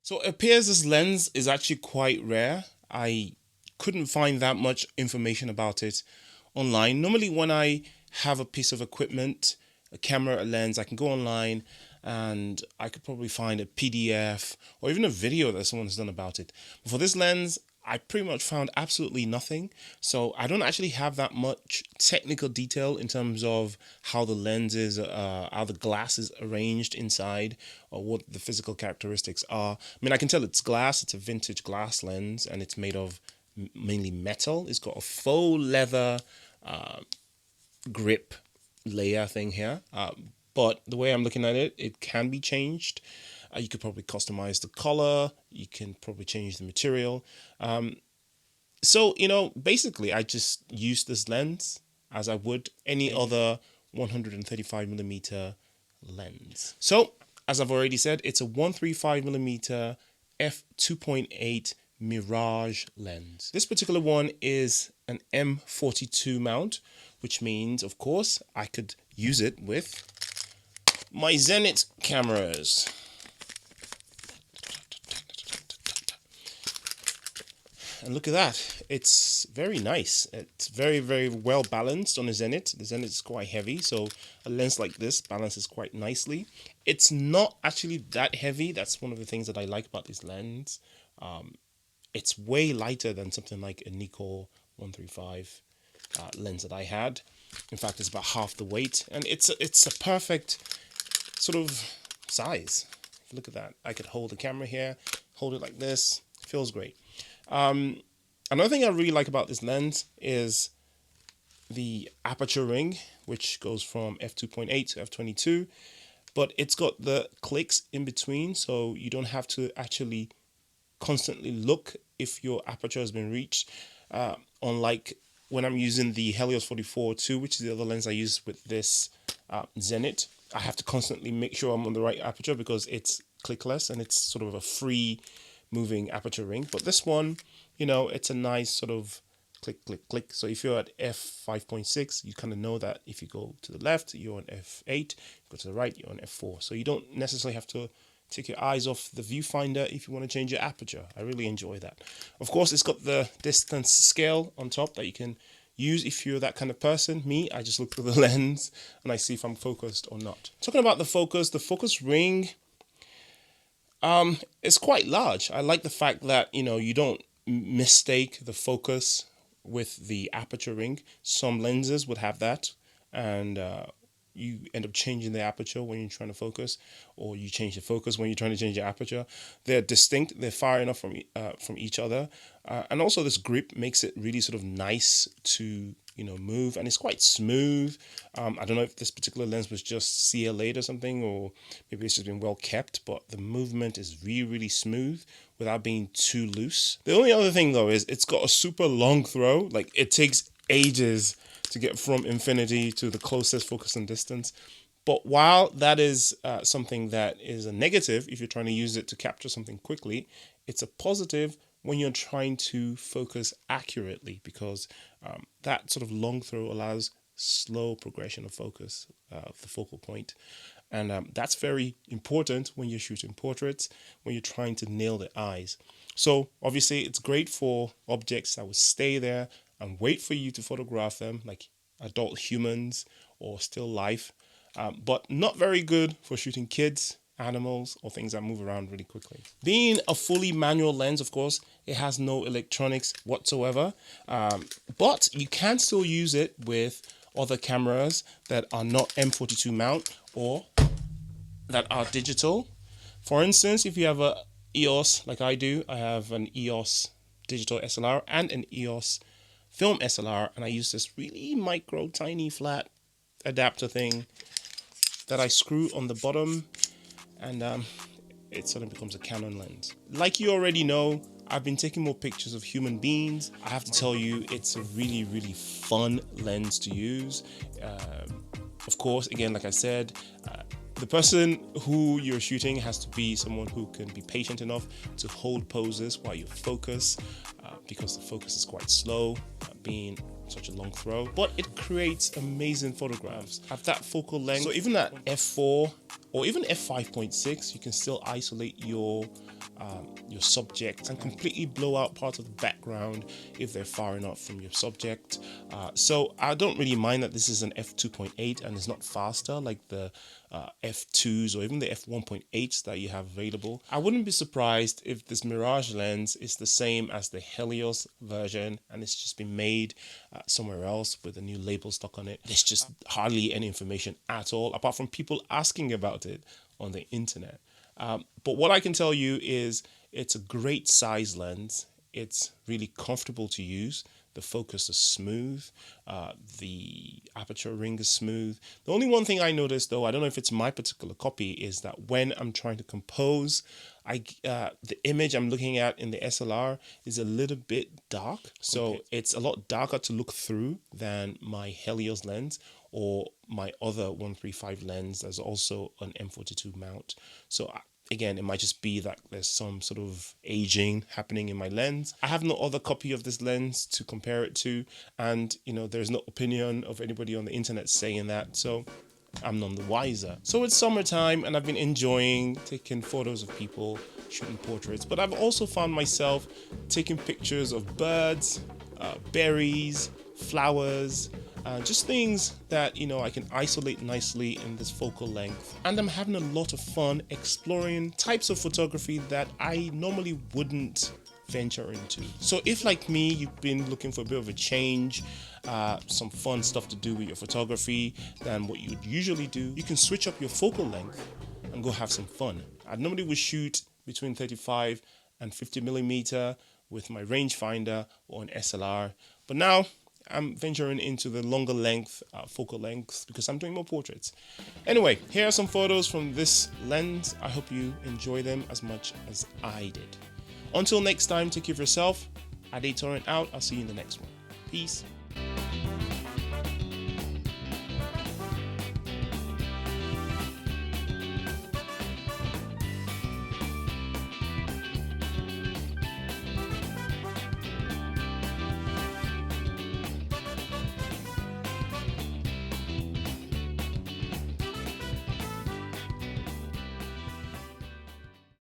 So it appears this lens is actually quite rare. I couldn't find that much information about it online. Normally when I have a piece of equipment, a camera, a lens, I can go online and I could probably find a PDF or even a video that someone's done about it. But for this lens, I pretty much found absolutely nothing. So I don't actually have that much technical detail in terms of how the lens is, how the glass is arranged inside, or what the physical characteristics are. I mean, I can tell it's glass. It's a vintage glass lens, and it's made of mainly metal. It's got a faux leather grip layer thing here. But the way I'm looking at it, it can be changed. You could probably customize the color. You can probably change the material. So, basically, I just use this lens as I would any other 135mm lens. So, as I've already said, it's a 135mm f2.8 Mirage lens. This particular one is an M42 mount, which means, of course, I could use it with my Zenit cameras. And look at that, it's very nice. It's very, very well balanced on a Zenit. The Zenit is quite heavy, so a lens like this balances quite nicely. It's not actually that heavy. That's one of the things that I like about this lens. It's way lighter than something like a Nikon 135 lens that I had. In fact, it's about half the weight, and it's a perfect sort of size. Look at that. I could hold the camera here, hold it like this. It feels great. Another thing I really like about this lens is the aperture ring, which goes from f2.8 to f22, but it's got the clicks in between, so you don't have to actually constantly look if your aperture has been reached, unlike when I'm using the Helios 44-2, which is the other lens I use with this Zenit. I have to constantly make sure I'm on the right aperture because it's clickless and it's sort of a free moving aperture ring. But this one, it's a nice sort of click, click, click. So if you're at f5.6, you kind of know that if you go to the left, you're on f8, go to the right, you're on f4. So you don't necessarily have to take your eyes off the viewfinder if you want to change your aperture. I really enjoy that. Of course, it's got the distance scale on top that you can use if you're that kind of person. Me, I just look through the lens and I see if I'm focused or not. Talking about the focus ring, it's quite large. I like the fact that, you don't mistake the focus with the aperture ring. Some lenses would have that, and you end up changing the aperture when you're trying to focus, or you change the focus when you're trying to change the aperture. They're distinct. They're far enough from each other, and also this grip makes it really sort of nice to move, and it's quite smooth. I don't know if this particular lens was just CLA'd or something, or maybe it's just been well kept, but the movement is really, really smooth without being too loose. The only other thing though is it's got a super long throw. Like, it takes ages to get from infinity to the closest focus and distance. But while that is something that is a negative if you're trying to use it to capture something quickly, it's a positive when you're trying to focus accurately, because that sort of long throw allows slow progression of focus of the focal point. And that's very important when you're shooting portraits, when you're trying to nail the eyes. So obviously it's great for objects that will stay there and wait for you to photograph them, like adult humans or still life, but not very good for shooting kids, animals, or things that move around really quickly. Being a fully manual lens, of course, it has no electronics whatsoever, but you can still use it with other cameras that are not M42 mount or that are digital. For instance, if you have a EOS like I do, I have an EOS digital SLR and an EOS film SLR, and I use this really micro, tiny, flat adapter thing that I screw on the bottom, and it suddenly becomes a Canon lens. Like you already know, I've been taking more pictures of human beings. I have to tell you, it's a really, really fun lens to use. Of course, again, like I said, the person who you're shooting has to be someone who can be patient enough to hold poses while you focus, because the focus is quite slow, being such a long throw, but it creates amazing photographs at that focal length. So even at f4 or even f5.6, you can still isolate your your subject and completely blow out part of the background if they're far enough from your subject. So I don't really mind that this is an f2.8 and it's not faster like the f2s or even the f1.8s that you have available. I wouldn't be surprised if this Mirage lens is the same as the Helios version and it's just been made somewhere else with a new label stuck on it. There's just hardly any information at all apart from people asking about it on the internet. But what I can tell you is it's a great size lens. It's really comfortable to use. The focus is smooth. The aperture ring is smooth. The only one thing I noticed, though, I don't know if it's my particular copy, is that when I'm trying to compose, the image I'm looking at in the SLR is a little bit dark. So it's a lot darker to look through than my Helios lens or my other 135 lens. There's also an M42 mount. So again, it might just be that there's some sort of aging happening in my lens. I have no other copy of this lens to compare it to. And, you know, there's no opinion of anybody on the internet saying that. So I'm none the wiser. So it's summertime and I've been enjoying taking photos of people, shooting portraits. But I've also found myself taking pictures of birds, berries, flowers, just things that, you know, I can isolate nicely in this focal length. And I'm having a lot of fun exploring types of photography that I normally wouldn't venture into. So if, like me, you've been looking for a bit of a change, some fun stuff to do with your photography than what you would usually do, you can switch up your focal length and go have some fun. I normally would shoot between 35 and 50 millimeter with my rangefinder or an SLR, but now I'm venturing into the longer length focal lengths because I'm doing more portraits. Anyway, here are some photos from this lens. I hope you enjoy them as much as I did. Until next time, take care of yourself. Ade Torrent out. I'll see you in the next one. Peace.